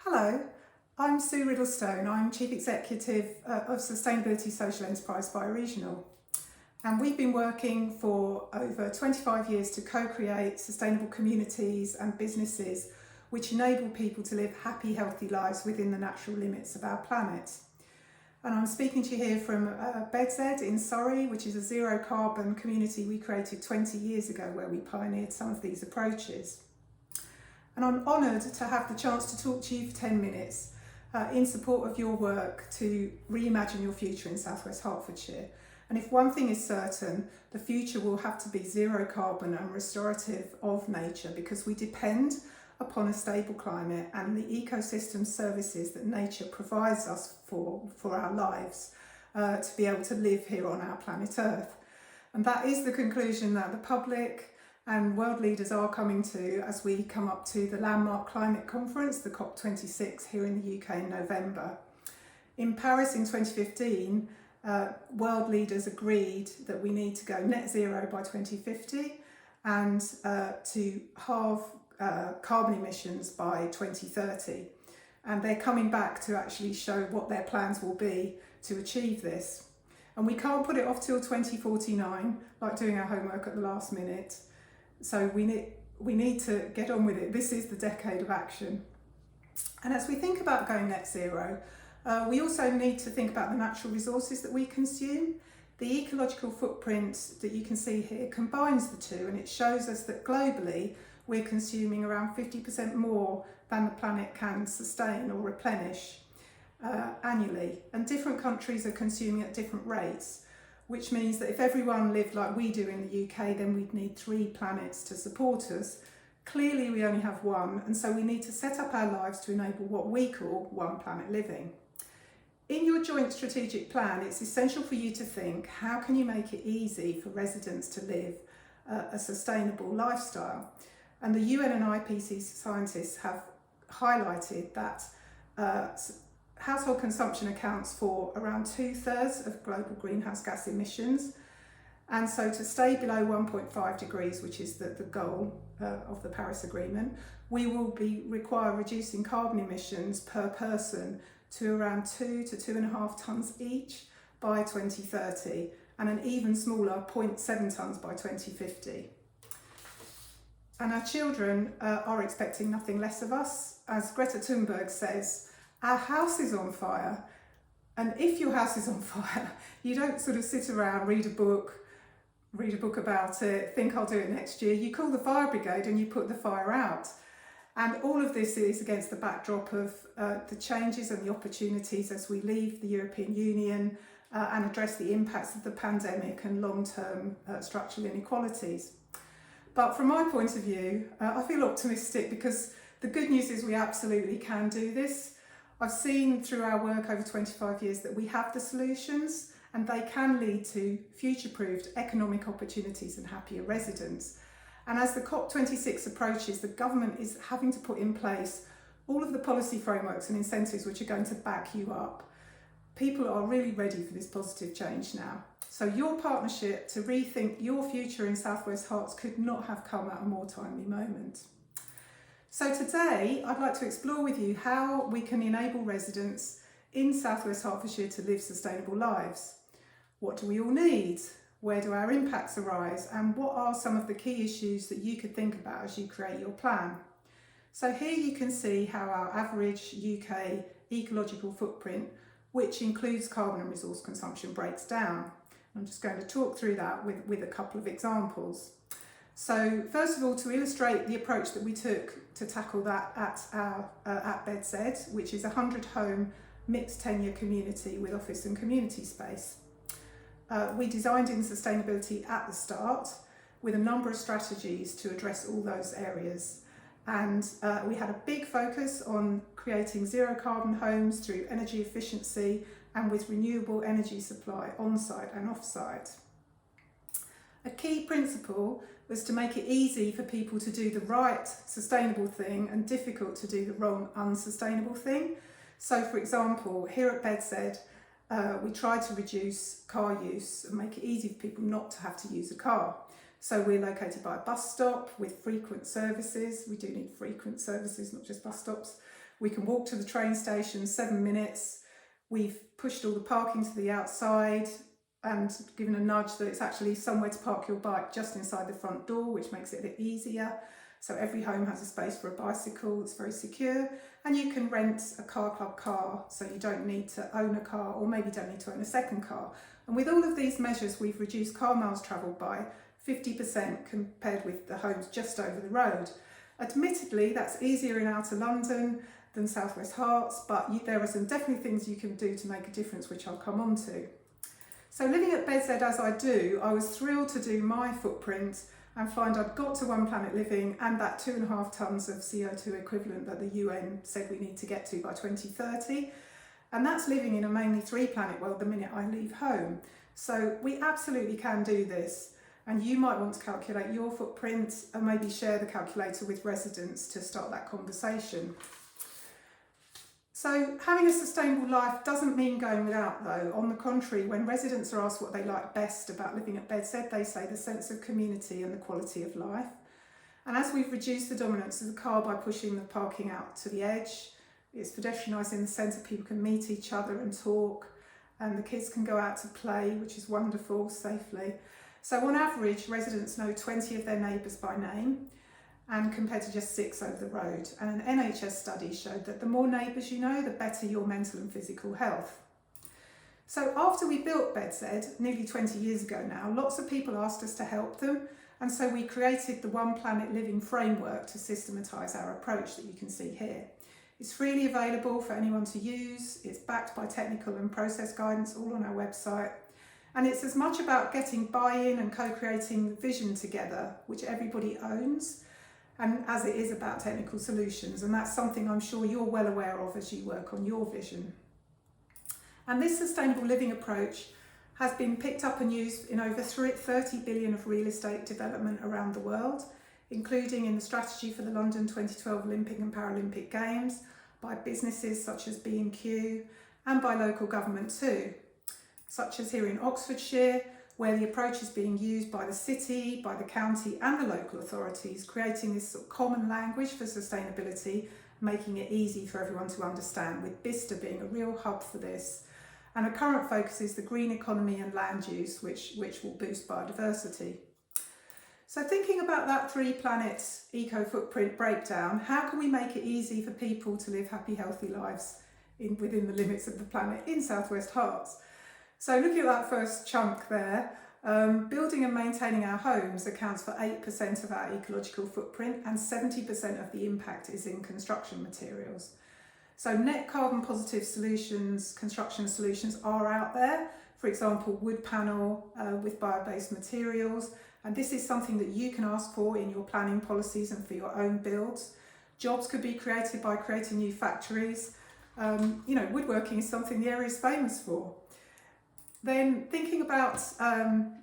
Hello, I'm Sue Riddleston. I'm Chief Executive of Sustainability Social Enterprise Bioregional. And we've been working for over 25 years to co-create sustainable communities and businesses which enable people to live happy, healthy lives within the natural limits of our planet. And I'm speaking to you here from Bedstead in Surrey, which is a zero carbon community we created 20 years ago where we pioneered some of these approaches. And I'm honoured to have the chance to talk to you for 10 minutes in support of your work to reimagine your future in South West Hertfordshire. And if one thing is certain, the future will have to be zero carbon and restorative of nature, because we depend upon a stable climate and the ecosystem services that nature provides us for our lives to be able to live here on our planet Earth. And that is the conclusion that the public and world leaders are coming to as we come up to the landmark climate conference, the COP26, here in the UK in November. In Paris in 2015, world leaders agreed that we need to go net zero by 2050 and to halve carbon emissions by 2030. And they're coming back to actually show what their plans will be to achieve this. And we can't put it off till 2049, like doing our homework at the last minute. So we need to get on with it. This is the decade of action. And as we think about going net zero, we also need to think about the natural resources that we consume. The ecological footprint that you can see here combines the two, and it shows us that globally we're consuming around 50% more than the planet can sustain or replenish annually. And different countries are consuming at different rates, which means that if everyone lived like we do in the UK, then we'd need 3 planets to support us. Clearly we only have one, and so we need to set up our lives to enable what we call one planet living. In your joint strategic plan, it's essential for you to think, how can you make it easy for residents to live a sustainable lifestyle? And the UN and IPCC scientists have highlighted that household consumption accounts for around 2/3 of global greenhouse gas emissions. And so to stay below 1.5 degrees, which is the goal of the Paris Agreement, we will require reducing carbon emissions per person to around 2 to 2.5 tonnes each by 2030, and an even smaller 0.7 tonnes by 2050. And our children are expecting nothing less of us. As Greta Thunberg says, our house is on fire. And if your house is on fire, you don't sort of sit around, read a book about it, think I'll do it next year. You call the fire brigade and you put the fire out. And all of this is against the backdrop of the changes and the opportunities as we leave the European Union and address the impacts of the pandemic and long-term structural inequalities. But from my point of view, I feel optimistic, because the good news is we absolutely can do this. I've seen through our work over 25 years that we have the solutions, and they can lead to future-proofed economic opportunities and happier residents. And as the COP26 approaches, the government is having to put in place all of the policy frameworks and incentives which are going to back you up. People are really ready for this positive change now. So your partnership to rethink your future in South West Herts could not have come at a more timely moment. So today, I'd like to explore with you how we can enable residents in South West Hertfordshire to live sustainable lives. What do we all need? Where do our impacts arise? And what are some of the key issues that you could think about as you create your plan? So here you can see how our average UK ecological footprint, which includes carbon and resource consumption, breaks down. I'm just going to talk through that with a couple of examples. So first of all, to illustrate the approach that we took to tackle that at Bedstead, which is a 100-home mixed tenure community with office and community space. We designed in sustainability at the start with a number of strategies to address all those areas. And we had a big focus on creating zero carbon homes through energy efficiency and with renewable energy supply on-site and off-site. A key principle was to make it easy for people to do the right sustainable thing and difficult to do the wrong unsustainable thing. So for example, here at Bedstead, we tried to reduce car use and make it easy for people not to have to use a car. So we're located by a bus stop with frequent services. We do need frequent services, not just bus stops. We can walk to the train station 7 minutes. We've pushed all the parking to the outside and given a nudge that it's actually somewhere to park your bike just inside the front door, which makes it a bit easier. So every home has a space for a bicycle. It's very secure. And you can rent a car club car, so you don't need to own a car, or maybe don't need to own a second car. And with all of these measures, we've reduced car miles travelled by 50% compared with the homes just over the road. Admittedly, that's easier in outer London than SW Herts, but there are some definitely things you can do to make a difference, which I'll come on to. So living at BZ as I do, I was thrilled to do my footprint and find I'd got to One Planet Living and that 2.5 tonnes of CO2 equivalent that the UN said we need to get to by 2030. And that's living in a mainly 3-planet world the minute I leave home. So we absolutely can do this. And you might want to calculate your footprint and maybe share the calculator with residents to start that conversation. So having a sustainable life doesn't mean going without though. On the contrary, when residents are asked what they like best about living at BZ, they say the sense of community and the quality of life. And as we've reduced the dominance of the car by pushing the parking out to the edge, it's pedestrianised in the centre, people can meet each other and talk, and the kids can go out to play, which is wonderful, safely. So on average, residents know 20 of their neighbours by name, and compared to just 6 over the road. And an NHS study showed that the more neighbours you know, the better your mental and physical health. So after we built BZ, nearly 20 years ago now, lots of people asked us to help them, and so we created the One Planet Living framework to systematise our approach that you can see here. It's freely available for anyone to use, it's backed by technical and process guidance all on our website, and it's as much about getting buy-in and co-creating vision together, which everybody owns, and as it is about technical solutions, and that's something I'm sure you're well aware of as you work on your vision. And this sustainable living approach has been picked up and used in over 30 billion of real estate development around the world, including in the strategy for the London 2012 Olympic and Paralympic Games, by businesses such as B&Q, and by local government too, such as here in Oxfordshire, where the approach is being used by the city, by the county and the local authorities, creating this sort of common language for sustainability, making it easy for everyone to understand, with Bicester being a real hub for this. And a current focus is the green economy and land use, which will boost biodiversity. So thinking about that 3-planet eco-footprint breakdown, how can we make it easy for people to live happy, healthy lives within the limits of the planet in SW Herts? So looking at that first chunk there, building and maintaining our homes accounts for 8% of our ecological footprint, and 70% of the impact is in construction materials. So net carbon positive solutions, construction solutions are out there. For example, wood panel with bio-based materials. And this is something that you can ask for in your planning policies and for your own builds. Jobs could be created by creating new factories. Woodworking is something the area is famous for. Then thinking about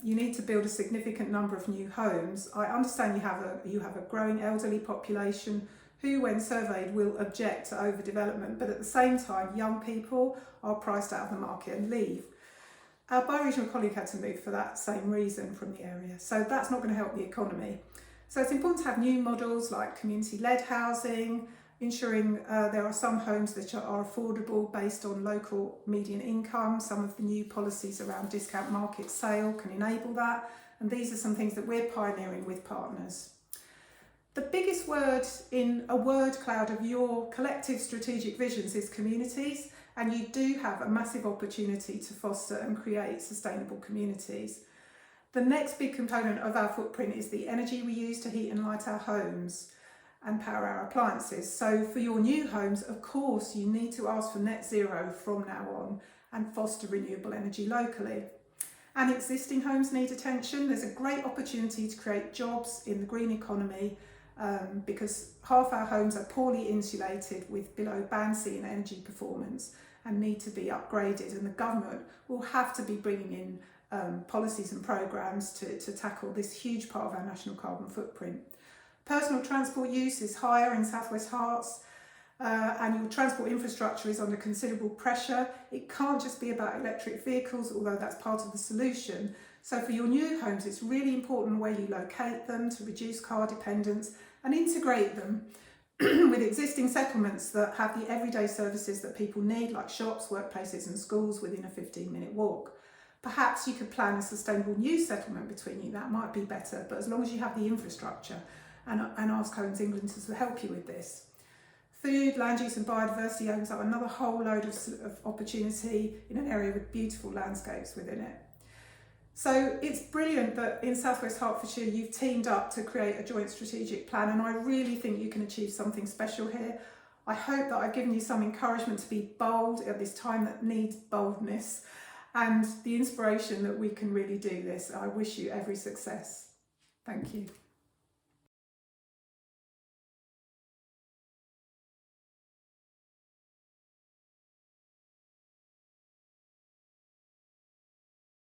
you need to build a significant number of new homes. I understand you have a growing elderly population who, when surveyed, will object to overdevelopment, but at the same time, young people are priced out of the market and leave. Our bi-regional colleague had to move for that same reason from the area, so that's not going to help the economy. So it's important to have new models like community-led housing, ensuring there are some homes that are affordable based on local median income. Some of the new policies around discount market sale can enable that, and these are some things that we're pioneering with partners. The biggest word in a word cloud of your collective strategic visions is communities, and you do have a massive opportunity to foster and create sustainable communities. The next big component of our footprint is the energy we use to heat and light our homes and power our appliances. So for your new homes, of course, you need to ask for net zero from now on and foster renewable energy locally. And existing homes need attention. There's a great opportunity to create jobs in the green economy because half our homes are poorly insulated with below band C in energy performance and need to be upgraded, and the government will have to be bringing in policies and programmes to tackle this huge part of our national carbon footprint. Personal transport use is higher in SW Herts, and your transport infrastructure is under considerable pressure. It can't just be about electric vehicles, although that's part of the solution. So for your new homes, it's really important where you locate them to reduce car dependence and integrate them with existing settlements that have the everyday services that people need, like shops, workplaces and schools within a 15-minute walk. Perhaps you could plan a sustainable new settlement between you. That might be better, but as long as you have the infrastructure, and ask Homes England to help you with this. Food, land use and biodiversity opens up another whole load of opportunity in an area with beautiful landscapes within it. So it's brilliant that in South West Hertfordshire you've teamed up to create a joint strategic plan, and I really think you can achieve something special here. I hope that I've given you some encouragement to be bold at this time that needs boldness, and the inspiration that we can really do this. I wish you every success. Thank you.